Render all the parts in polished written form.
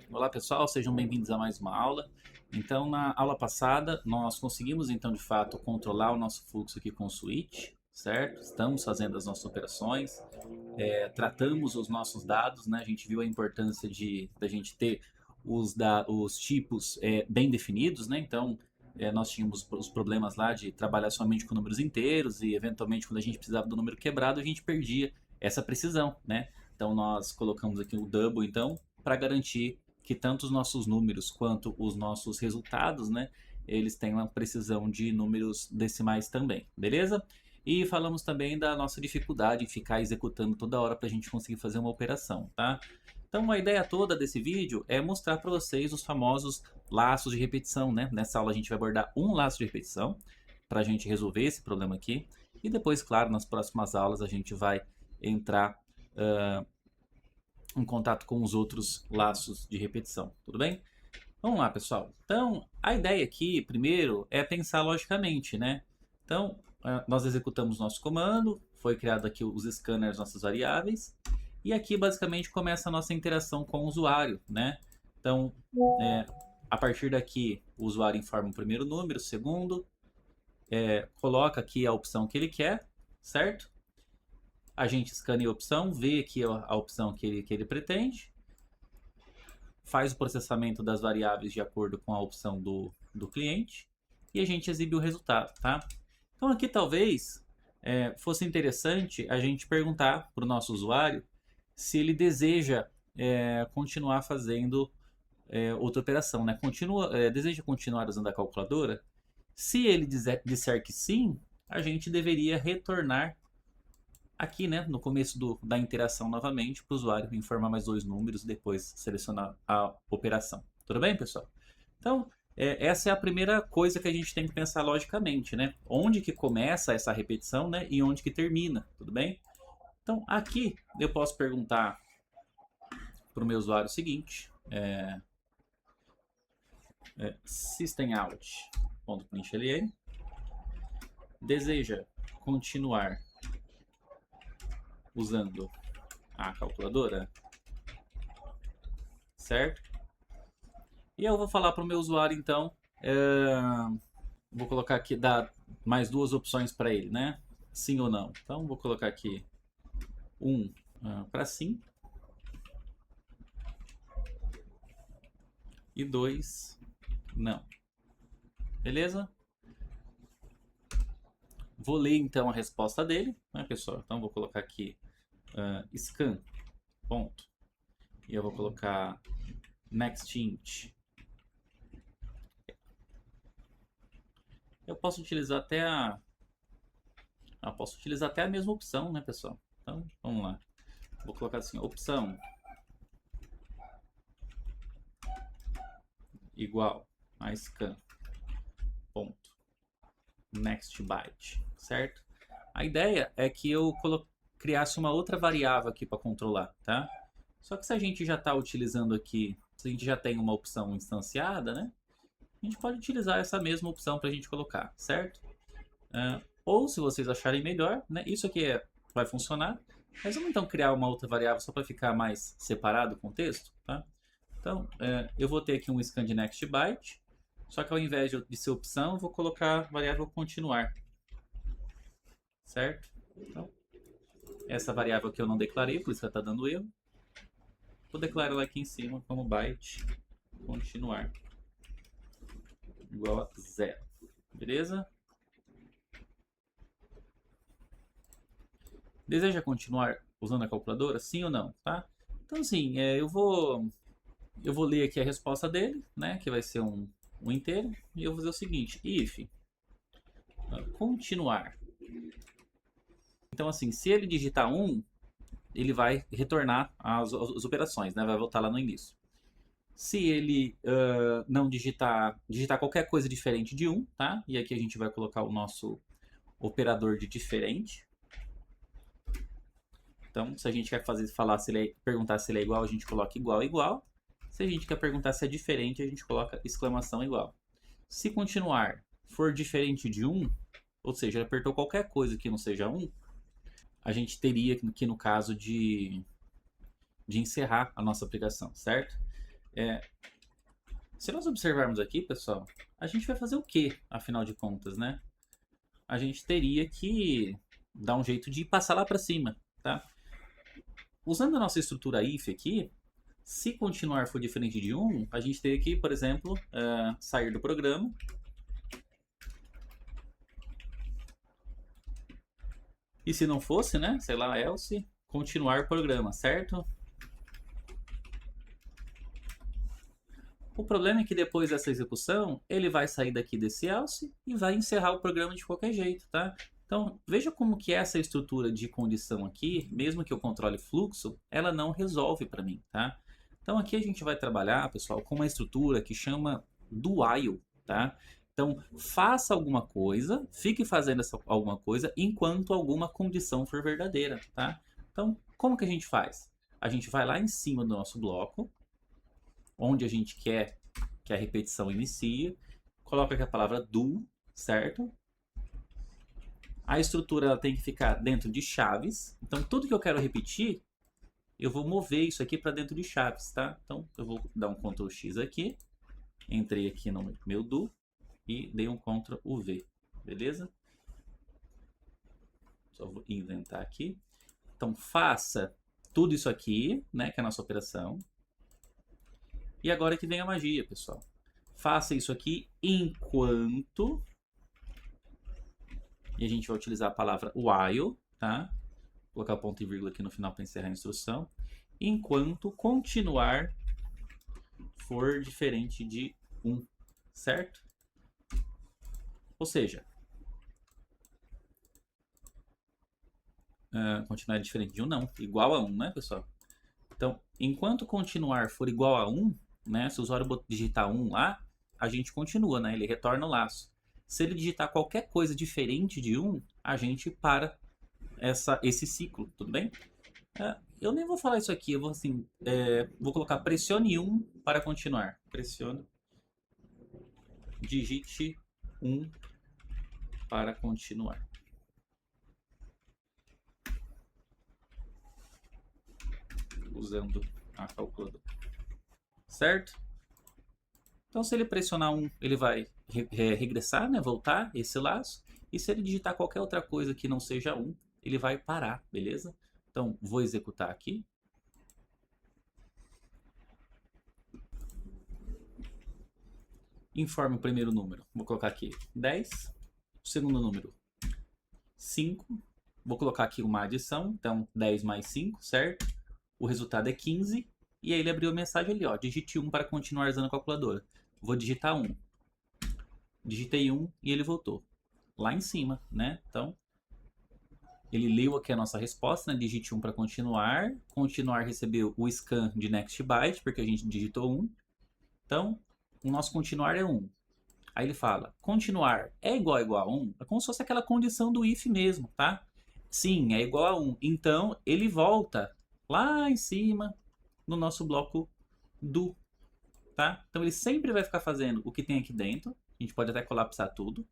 Olá pessoal, sejam bem-vindos a mais uma aula. Então, na aula passada, nós conseguimos então de fato controlar o nosso fluxo aqui com o switch, certo? Estamos fazendo as nossas operações, tratamos os nossos dados, né? A gente viu a importância da gente ter os tipos bem definidos, né? Então, nós tínhamos os problemas lá de trabalhar somente com números inteiros e eventualmente quando a gente precisava do número quebrado, a gente perdia essa precisão, né? Então, nós colocamos aqui o double, então, para garantir que tanto os nossos números quanto os nossos resultados, né, eles têm uma precisão de números decimais também, beleza? E falamos também da nossa dificuldade em ficar executando toda hora para a gente conseguir fazer uma operação, tá? Então a ideia toda desse vídeo é mostrar para vocês os famosos laços de repetição, né? Nessa aula a gente vai abordar um laço de repetição para a gente resolver esse problema aqui. E depois, claro, nas próximas aulas a gente vai entrar em contato com os outros laços de repetição, tudo bem? Vamos lá, pessoal. Então, a ideia aqui, primeiro, é pensar logicamente, né? Então, nós executamos nosso comando, foi criado aqui os scanners, nossas variáveis, e aqui basicamente começa a nossa interação com o usuário, né? Então, é, a partir daqui, o usuário informa o primeiro número, o segundo, coloca aqui a opção que ele quer, certo? A gente escaneia a opção, vê aqui a opção que ele pretende, faz o processamento das variáveis de acordo com a opção do cliente e a gente exibe o resultado, tá? Então aqui talvez fosse interessante a gente perguntar para o nosso usuário se ele deseja continuar fazendo outra operação, né? Deseja continuar usando a calculadora? Se ele disser que sim, a gente deveria retornar aqui, né, no começo da interação novamente, para o usuário informar mais dois números e depois selecionar a operação. Tudo bem, pessoal? Então, essa é a primeira coisa que a gente tem que pensar logicamente, né? Onde que começa essa repetição, né, e onde que termina, tudo bem? Então, aqui eu posso perguntar para o meu usuário o seguinte, systemout.println deseja continuar usando a calculadora, certo? E eu vou falar para o meu usuário então, vou colocar aqui, dar mais duas opções para ele, né? Sim ou não. Então vou colocar aqui um para sim e dois não. Beleza? Vou ler então a resposta dele, né, pessoal? Então vou colocar aqui scan, ponto. E eu vou colocar next int. Eu posso utilizar até a mesma opção, né, pessoal? Então, vamos lá. Vou colocar assim, opção igual a scan, ponto, next byte, certo? A ideia é que eu criasse uma outra variável aqui para controlar, tá? Só que se a gente já está utilizando aqui, se a gente já tem uma opção instanciada, né? A gente pode utilizar essa mesma opção para a gente colocar, certo? Ou se vocês acharem melhor, né? Isso aqui vai funcionar. Mas vamos então criar uma outra variável só para ficar mais separado o contexto, tá? Então, eu vou ter aqui um scan de next byte, só que ao invés de ser opção, eu vou colocar a variável continuar, certo? Então, essa variável que eu não declarei, por isso que ela está dando erro, vou declarar ela aqui em cima como byte continuar igual a 0, beleza? Deseja continuar usando a calculadora? Sim ou não, tá? Então, assim, eu vou ler aqui a resposta dele, né? Que vai ser um inteiro. E eu vou fazer o seguinte: if continuar. Então, assim, se ele digitar 1, ele vai retornar as operações, né? Vai voltar lá no início. Se ele não digitar qualquer coisa diferente de 1, tá? E aqui a gente vai colocar o nosso operador de diferente. Então, se a gente quer perguntar se ele é igual, a gente coloca igual, igual. Se a gente quer perguntar se é diferente, a gente coloca exclamação igual. Se continuar for diferente de 1, ou seja, ele apertou qualquer coisa que não seja 1, a gente teria aqui no caso de encerrar a nossa aplicação, certo? Se nós observarmos aqui, pessoal, a gente vai fazer o quê, afinal de contas, né? A gente teria que dar um jeito de passar lá para cima, tá? Usando a nossa estrutura if aqui, se continuar for diferente de 1, a gente teria que, por exemplo, sair do programa. E se não fosse, né? Sei lá, else, continuar o programa, certo? O problema é que depois dessa execução, ele vai sair daqui desse else e vai encerrar o programa de qualquer jeito, tá? Então, veja como que essa estrutura de condição aqui, mesmo que eu controle fluxo, ela não resolve para mim, tá? Então, aqui a gente vai trabalhar, pessoal, com uma estrutura que chama do while, tá? Então, faça alguma coisa, fique fazendo alguma coisa enquanto alguma condição for verdadeira, tá? Então, como que a gente faz? A gente vai lá em cima do nosso bloco, onde a gente quer que a repetição inicie, coloca aqui a palavra do, certo? A estrutura ela tem que ficar dentro de chaves, então tudo que eu quero repetir, eu vou mover isso aqui para dentro de chaves, tá? Então eu vou dar um Ctrl X aqui, entrei aqui no meu do e dei um Ctrl V, beleza? Só vou inventar aqui. Então faça tudo isso aqui, né, que é a nossa operação. E agora que vem a magia, pessoal. Faça isso aqui enquanto... E a gente vai utilizar a palavra while, tá? Vou colocar ponto e vírgula aqui no final para encerrar a instrução. Enquanto continuar for diferente de 1, certo? Ou seja, continuar diferente de 1 não, igual a 1, né, pessoal? Então, enquanto continuar for igual a 1, né, se o usuário digitar 1 lá, a gente continua, né, ele retorna o laço. Se ele digitar qualquer coisa diferente de 1, a gente para esse ciclo, tudo bem? Eu nem vou falar isso aqui, eu vou assim, vou colocar pressione 1 para continuar. Pressione, digite 1 para continuar. Usando a calculadora. Certo? Então, se ele pressionar 1, ele vai regressar, né, voltar esse laço. E se ele digitar qualquer outra coisa que não seja 1, ele vai parar, beleza? Então, vou executar aqui. Informe o primeiro número. Vou colocar aqui 10. O segundo número, 5. Vou colocar aqui uma adição. Então, 10 mais 5, certo? O resultado é 15. E aí ele abriu a mensagem ali, ó. Digite 1 para continuar usando a calculadora. Vou digitar 1. Digitei 1 e ele voltou. Lá em cima, né? Então, ele leu aqui a nossa resposta, né? Digite 1 para continuar. Continuar recebeu o scan de next byte, porque a gente digitou 1. Então, o nosso continuar é 1. Aí ele fala, continuar é igual a 1? É como se fosse aquela condição do if mesmo, tá? Sim, é igual a 1. Então, ele volta lá em cima no nosso bloco do, tá? Então, ele sempre vai ficar fazendo o que tem aqui dentro. A gente pode até colapsar tudo.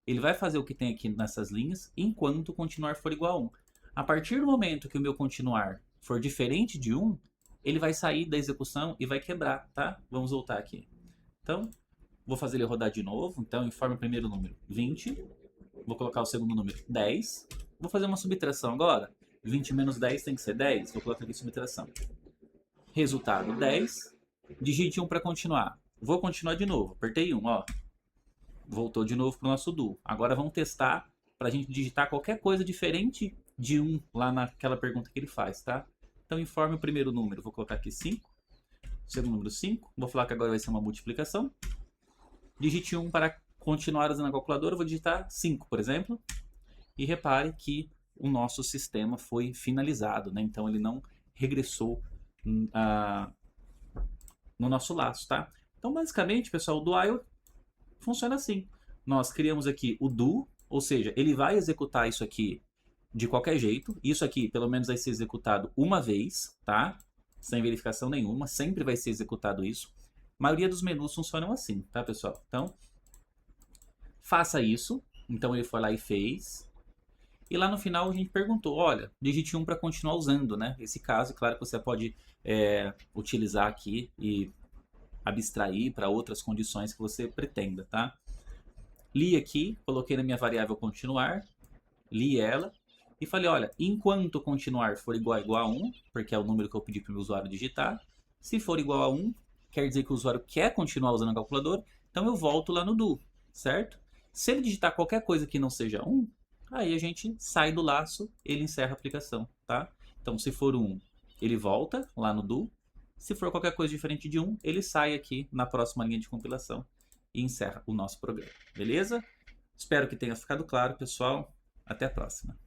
Ele vai fazer o que tem aqui nessas linhas enquanto continuar for igual a 1. A partir do momento que o meu continuar for diferente de 1, ele vai sair da execução e vai quebrar, tá? Vamos voltar aqui. Então, vou fazer ele rodar de novo. Então, informe o primeiro número, 20. Vou colocar o segundo número, 10. Vou fazer uma subtração agora. 20 menos 10 tem que ser 10. Vou colocar aqui subtração. Resultado, 10. Digite 1 para continuar. Vou continuar de novo. Apertei 1, ó. Voltou de novo para o nosso do. Agora vamos testar para a gente digitar qualquer coisa diferente de 1 lá naquela pergunta que ele faz, tá? Então, informe o primeiro número. Vou colocar aqui 5. Segundo número 5. Vou falar que agora vai ser uma multiplicação. Digite 1 para continuar usando a calculadora. Vou digitar 5, por exemplo. E repare que o nosso sistema foi finalizado, né? Então, ele não regressou no nosso laço, tá? Então, basicamente, pessoal, o do while funciona assim. Nós criamos aqui o do, ou seja, ele vai executar isso aqui de qualquer jeito. Isso aqui, pelo menos, vai ser executado uma vez, tá? Sem verificação nenhuma, sempre vai ser executado isso. A maioria dos menus funcionam assim, tá, pessoal? Então, faça isso. Então, ele foi lá e fez. E lá no final a gente perguntou, olha, digite 1 para continuar usando, né? Esse caso, claro que você pode utilizar aqui e abstrair para outras condições que você pretenda, tá? Li aqui, coloquei na minha variável continuar, li ela e falei, olha, enquanto continuar for igual a 1, porque é o número que eu pedi para o meu usuário digitar, se for igual a 1, quer dizer que o usuário quer continuar usando a calculadora, então eu volto lá no do, certo? Se ele digitar qualquer coisa que não seja 1, aí a gente sai do laço, ele encerra a aplicação, tá? Então se for 1, ele volta lá no do, se for qualquer coisa diferente de 1, ele sai aqui na próxima linha de compilação e encerra o nosso programa, beleza? Espero que tenha ficado claro, pessoal. Até a próxima.